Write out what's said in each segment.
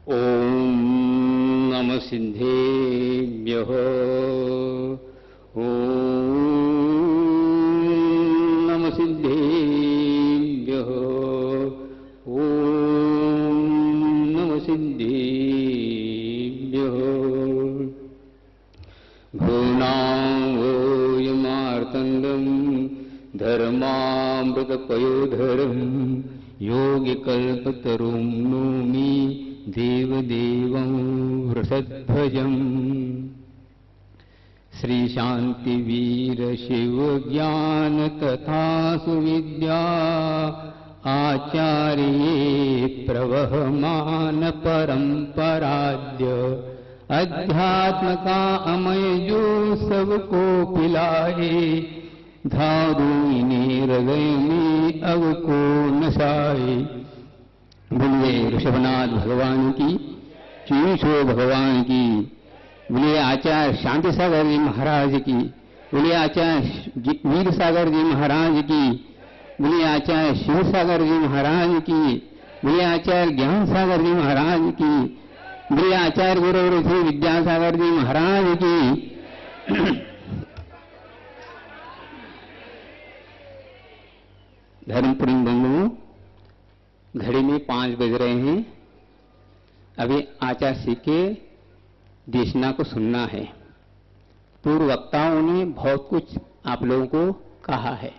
ओम नमः सिद्धेभ्यः। ओम नमः सिद्धेभ्यः। ओम नमः सिद्धेभ्यः। भूनावोयमार्तण्डं धर्मामृतपयोधरं योगिकल्पतरुं नौमि देवदेवं वृषध्वजम्। श्री शांति वीर शिव ज्ञान तथा सुविद्या आचार्ये प्रवहमान परंपराद्य अध्यात्म का अमय जो सबको पिलाए, धारुने हृदय में अव को नशाए। बोलिए ऋषभनाथ भगवान की, चीशो भगवान की, बोलिए आचार्य शांति सागर जी महाराज की, बोलिए आचार्य वीर सागर जी महाराज की, बोलिए आचार्य शिव सागर जी महाराज की, बोलिए आचार्य ज्ञान सागर जी महाराज की, बोलिए आचार्य गुरु श्री विद्यासागर जी महाराज की। धर्मपुरी बंधुओं, घड़ी में 5 बज रहे हैं। अभी आचार्य श्री के देशना को सुनना है। पूर्व वक्ताओं ने बहुत कुछ आप लोगों को कहा है।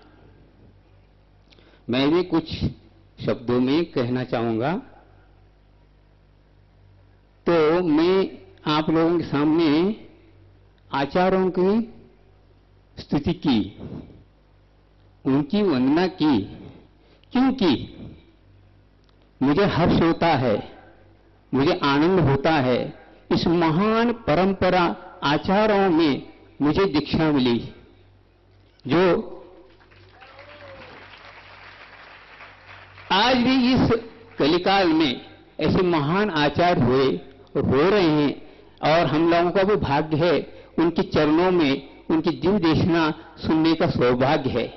मैं भी कुछ शब्दों में कहना चाहूंगा। तो मैं आप लोगों के सामने आचार्यों की स्तुति की, उनकी वंदना की, क्योंकि मुझे हर्ष होता है, मुझे आनंद होता है। इस महान परंपरा आचार्यों में मुझे दीक्षा मिली, जो आज भी इस कलिकाल में ऐसे महान आचार्य हुए और हो रहे हैं। और हम लोगों का भी भाग्य है उनके चरणों में उनकी दिव्य देशना सुनने का सौभाग्य है।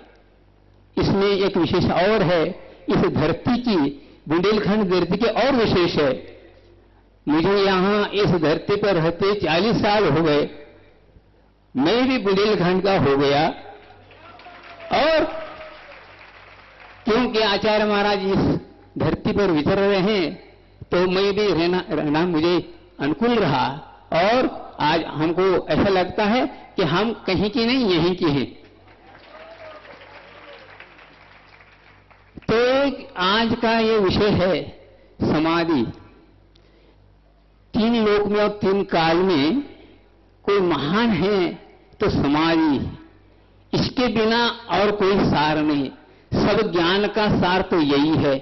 इसमें एक विशेष और है, इस धरती की, बुंदेलखंड धरती के और विशेष है। मुझे यहां इस धरती पर रहते 40 साल हो गए। मैं भी बुंदेलखंड का हो गया, और क्योंकि आचार्य महाराज इस धरती पर विचर रहे हैं, तो मैं भी रहना मुझे अनुकूल रहा। और आज हमको ऐसा लगता है कि हम कहीं के नहीं, यहीं के हैं। तो आज का ये विषय है समाधि। 3 लोक में और 3 काल में कोई महान है तो समाधि। इसके बिना और कोई सार नहीं। सब ज्ञान का सार तो यही है।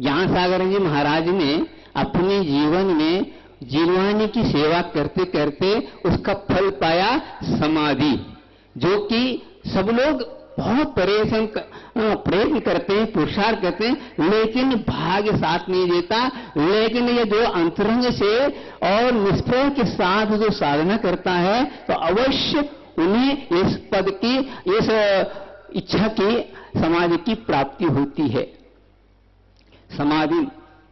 ज्ञान सागर जी महाराज ने अपने जीवन में जीवानी की सेवा करते करते उसका फल पाया समाधि, जो कि सब लोग बहुत प्रयत्न करते हैं, पुरुषार्थ करते हैं, लेकिन भाग्य साथ नहीं देता। लेकिन ये जो अंतरंग से और निष्ठा के साथ जो साधना करता है, तो अवश्य उन्हें इस पद की, इस इच्छा की, समाधि की प्राप्ति होती है। समाधि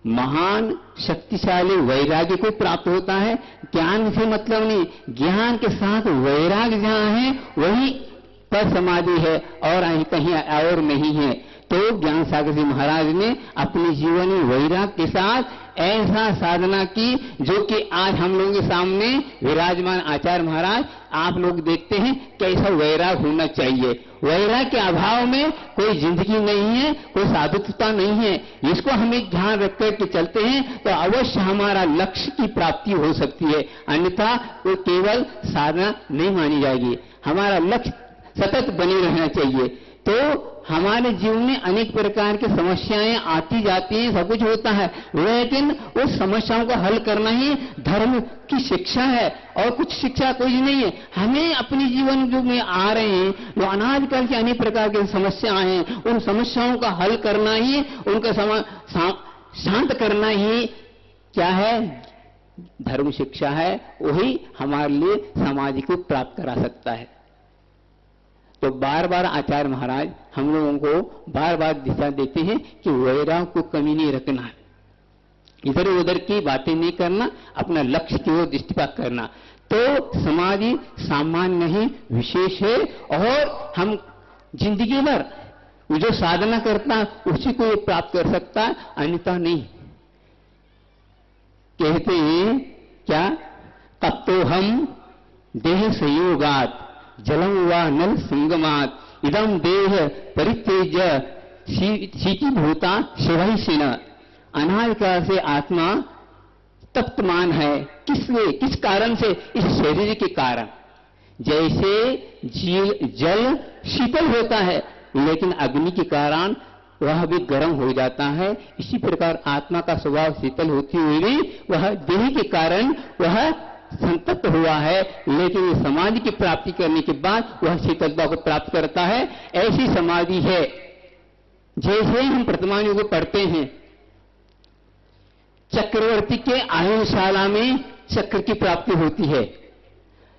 महान शक्तिशाली वैराग्य को प्राप्त होता है। ज्ञान से मतलब नहीं, ज्ञान के साथ वैराग्य जहां है वही पर समाधि है, और कहीं और नहीं है। तो ज्ञान सागर जी महाराज ने अपने जीवन में वैराग्य के साथ ऐसा साधना की, जो कि आज हम लोगों के सामने विराजमान आचार्य महाराज, आप लोग देखते हैं कैसा वैराग्य होना चाहिए। वैराग्य के अभाव में कोई जिंदगी नहीं है, कोई साधुता नहीं है। इसको हमें ध्यान रखकर के चलते हैं तो अवश्य हमारा लक्ष्य की प्राप्ति हो सकती है, अन्यथा वो केवल साधना नहीं मानी जाएगी। हमारा लक्ष्य सतत बने रहना चाहिए। तो हमारे जीवन में अनेक प्रकार की समस्याएं आती जाती हैं, सब कुछ होता है, लेकिन उस समस्याओं को हल करना ही धर्म की शिक्षा है, और कुछ शिक्षा कोई नहीं है। हमें अपने जीवन जो में आ रहे हैं, जो अनाजकाल की अनेक प्रकार की समस्याएं हैं, उन समस्याओं का हल करना ही, उनका शांत करना ही क्या है, धर्म शिक्षा है। वही हमारे लिए समाधि को प्राप्त करा सकता है। तो बार बार आचार्य महाराज हम लोगों को बार बार दिशा देते हैं कि वैराग को कमी नहीं रखना है। इधर उधर की बातें नहीं करना, अपना लक्ष्य की ओर दृष्टिपात करना। तो समाधि सामान्य नहीं, विशेष है। और हम जिंदगी भर वो जो साधना करता है उसी को ये प्राप्त कर सकता है, अन्यथा नहीं। कहते हैं क्या, तब तो हम देह संयोगात जलम व नल संगमात इदम देह परित्यज्य शीतीभूता शिवहिषिण। अनादिकाल से आत्मा तप्तमान है। किसलिए, किस कारण से? इस शरीर के कारण। जैसे जल शीतल होता है लेकिन अग्नि के कारण वह भी गर्म हो जाता है, इसी प्रकार आत्मा का स्वभाव शीतल होती हुई भी वह देह के कारण वह संतप्त हुआ है, लेकिन समाधि की प्राप्ति करने के बाद वह शीतलता को प्राप्त करता है। ऐसी समाधि है। जैसे हम प्रतिमानियों को पढ़ते हैं, चक्रवर्ती के आयुशाला में चक्र की प्राप्ति होती है।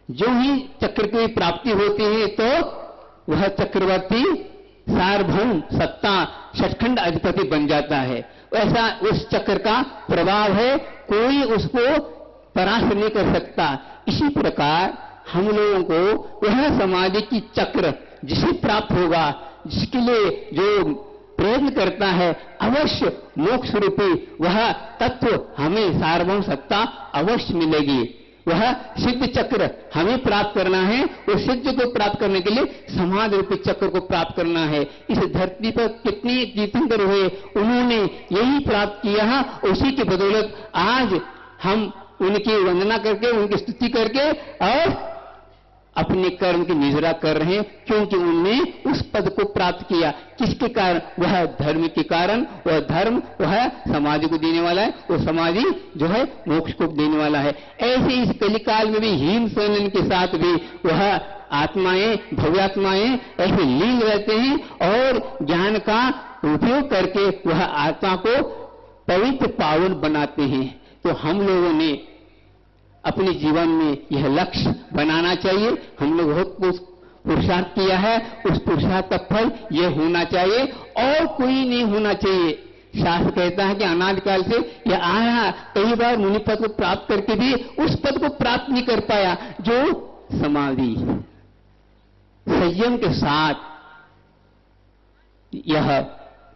जो ही चक्र की प्राप्ति होती है तो वह चक्रवर्ती सार्वभौम सत्ता षटखंड अधिपति बन जाता है। ऐसा उस चक्र का प्रभाव है, कोई उसको परास्त नहीं कर सकता। इसी प्रकार हम लोगों को वह समाधि की चक्र जिसे प्राप्त होगा, जिसके लिए जो प्रयत्न करता है, अवश्य मोक्ष रूपी वह तत्व हमें सार्वभौम सत्ता अवश्य मिलेगी। वह सिद्ध चक्र हमें प्राप्त करना है। उस सिद्ध को प्राप्त करने के लिए समाधि रूपी चक्र को प्राप्त करना है। इस धरती पर कितने तीर्थंकर हुए, उन्होंने यही प्राप्त किया है। उसी की बदौलत आज हम उनकी वंदना करके, उनकी स्तुति करके और अपने कर्म की निजरा कर रहे हैं, क्योंकि उनने उस पद को प्राप्त किया। किसके कारण? वह धर्म के कारण। वह धर्म वह समाधि को देने वाला है, वो समाधि जो है मोक्ष को देने वाला है। ऐसे इस कलिकाल में भी हीन सैनन के साथ भी वह आत्माएं, भव्यात्माएं ऐसे लीन रहते हैं और ज्ञान का उपयोग करके वह आत्मा को पवित्र पावन बनाते हैं। तो हम लोगों ने अपने जीवन में यह लक्ष्य बनाना चाहिए। हम लोग बहुत पुरुषार्थ किया है, उस पुरुषार्थ का फल यह होना चाहिए और कोई नहीं होना चाहिए। शास्त्र कहता है कि अनादिकाल से यह आया, कई बार मुनि पद को प्राप्त करके भी उस पद को प्राप्त नहीं कर पाया जो समाधि संयम के साथ यह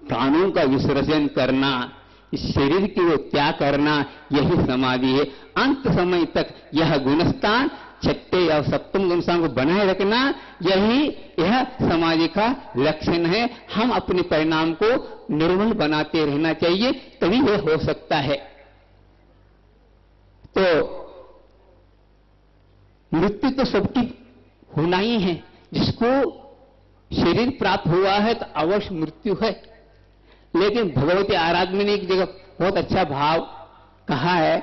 प्राणों का विसर्जन करना, इस शरीर की वो त्याग करना, यही समाधि है। अंत समय तक यह गुणस्थान, छठे और सप्तम गुणस्थान को बनाए रखना, यह समाधि का लक्षण है। हम अपने परिणाम को निर्मल बनाते रहना चाहिए, तभी यह हो सकता है। तो मृत्यु तो सबकी होना ही है। जिसको शरीर प्राप्त हुआ है तो अवश्य मृत्यु है। लेकिन भगवती आराधना ने एक जगह बहुत अच्छा भाव कहा है,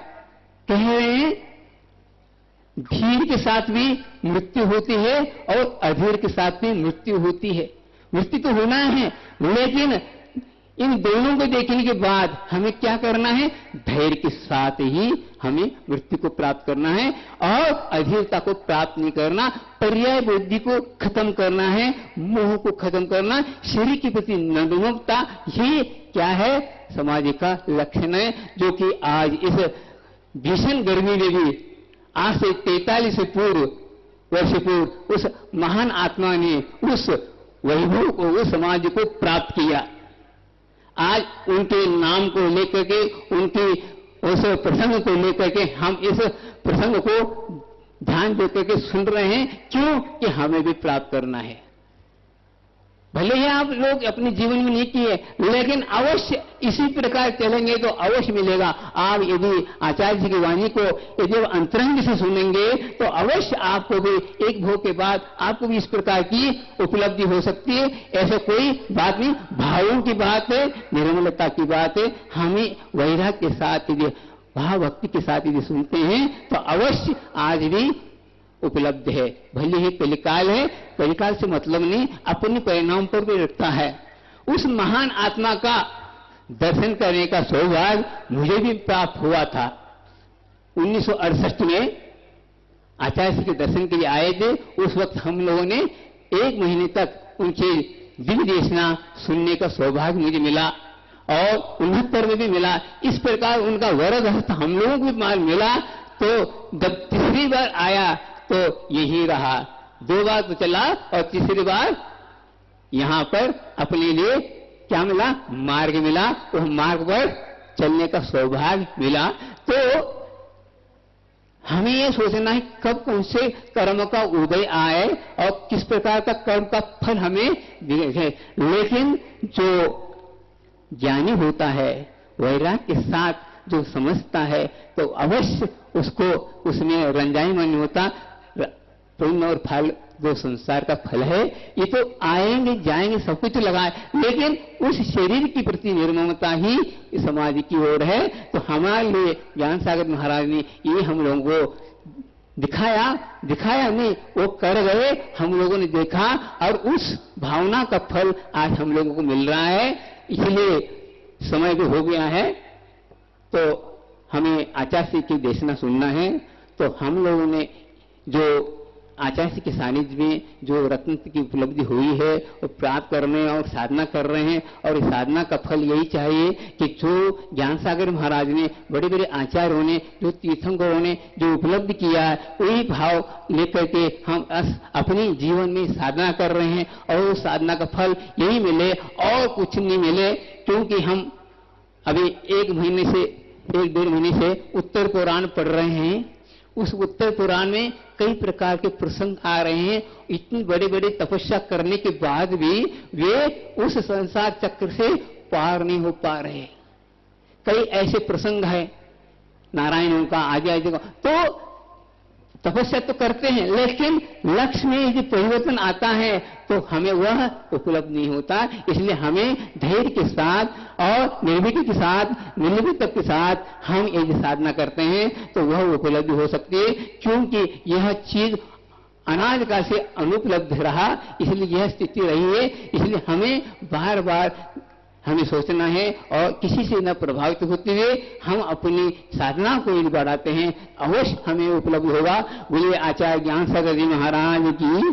कह रहे हैं धीर के साथ भी मृत्यु होती है और अधीर के साथ भी मृत्यु होती है। मृत्यु तो होना है, लेकिन इन दोनों को देखने के बाद हमें क्या करना है? धैर्य के साथ ही हमें मृत्यु को प्राप्त करना है और अधीरता को प्राप्त नहीं करना। पर्याय बुद्धि को खत्म करना है, मोह को खत्म करना, शरीर के प्रति नम्रता, ये क्या है? समाधि का लक्षण है, जो कि आज इस भीषण गर्मी में भी आज से 43 वर्ष पूर्व उस महान आत्मा ने उस वैभव को, उस समाधि को प्राप्त किया। आज उनके नाम को लेकर के, उनके उस प्रसंग को लेकर के हम इस प्रसंग को ध्यान देकर के सुन रहे हैं। क्यों? कि हमें भी प्राप्त करना है। भले ही आप लोग अपने जीवन में नहीं किए, लेकिन अवश्य इसी प्रकार चलेंगे तो अवश्य मिलेगा। आप यदि आचार्य जी की वाणी को यदि अंतरंग से सुनेंगे तो अवश्य आपको भी एक भोग के बाद आपको भी इस प्रकार की उपलब्धि हो सकती है। ऐसा कोई बात नहीं, भावों की बात है, निर्मलता की बात है। हमें वैराग्य के साथ यदि भाव भक्ति के साथ यदि सुनते हैं तो अवश्य आज भी उपलब्ध है। भले ही कलिकाल है, कलिकाल से मतलब नहीं, अपने परिणाम पर भी रखता है। उस महान आत्मा का दर्शन करने का सौभाग्य मुझे भी प्राप्त हुआ था। 1968 में आचार्य जी के दर्शन के लिए आए थे। उस वक्त हम लोगों ने 1 महीने तक उनकी दिव्य देशना सुनने का सौभाग्य मुझे मिला और 69 में भी मिला। इस प्रकार उनका वरद हस्त हम लोगों को भी माल मिला। तो जब तीसरी बार आया तो यही रहा, 2 बार तो चला और तीसरी बार यहां पर अपने लिए क्या मिला, मार्ग मिला। वो मार्ग पर चलने का सौभाग्य मिला। तो हमें ये सोचना है कब कौन से कर्म का उदय आए और किस प्रकार का कर्म का फल हमें दिखे। लेकिन जो ज्ञानी होता है, वैराग्य के साथ जो समझता है, तो अवश्य उसको उसमें रंजाई मन होता। पुण्य और फल जो संसार का फल है, ये तो आएंगे जाएंगे, सब कुछ लगाए, लेकिन उस शरीर की प्रति निर्ममता ही समाज की ओर है। तो हमारे लिए ज्ञान सागर महाराज ने ये हम लोगों को दिखाया नहीं, वो कर गए, हम लोगों ने देखा और उस भावना का फल आज हम लोगों को मिल रहा है। इसलिए समय भी हो गया है, तो हमें आचार्य की देशना सुनना है। तो हम लोगों ने जो आचार्य के सानिध्य में जो रत्न की उपलब्धि हुई है वो प्राप्त करने और साधना कर रहे हैं। और इस साधना का फल यही चाहिए कि जो ज्ञान सागर महाराज ने, बड़े बड़े आचार्यों ने, जो तीर्थंकरों ने जो उपलब्धि किया है, वही भाव लेकर के हम अपनी जीवन में साधना कर रहे हैं और उस साधना का फल यही मिले और कुछ नहीं मिले। क्योंकि हम अभी 1 डेढ़ महीने से उत्तर पुराण पढ़ रहे हैं। उस उत्तर पुराण में कई प्रकार के प्रसंग आ रहे हैं। इतनी बड़े बड़े तपस्या करने के बाद भी वे उस संसार चक्र से पार नहीं हो पा रहे। कई ऐसे प्रसंग है नारायणों का, आदि का, तो तपस्या तो करते हैं, लेकिन लक्ष्य में यदि परिवर्तन आता है तो हमें वह उपलब्ध नहीं होता। इसलिए हमें धैर्य के साथ और निर्भीकता के साथ, निर्भीकता के साथ हम यदि साधना करते हैं तो वह उपलब्धि हो सकती है। क्योंकि यह चीज अनाज का से अनुपलब्ध रहा, इसलिए यह स्थिति रही है। इसलिए हमें बार बार हमें सोचना है और किसी से न प्रभावित होते हुए हम अपनी साधना को यदि बढ़ाते हैं, अवश्य हमें उपलब्ध होगा। बोलिए आचार्य ज्ञान सागर जी महाराज की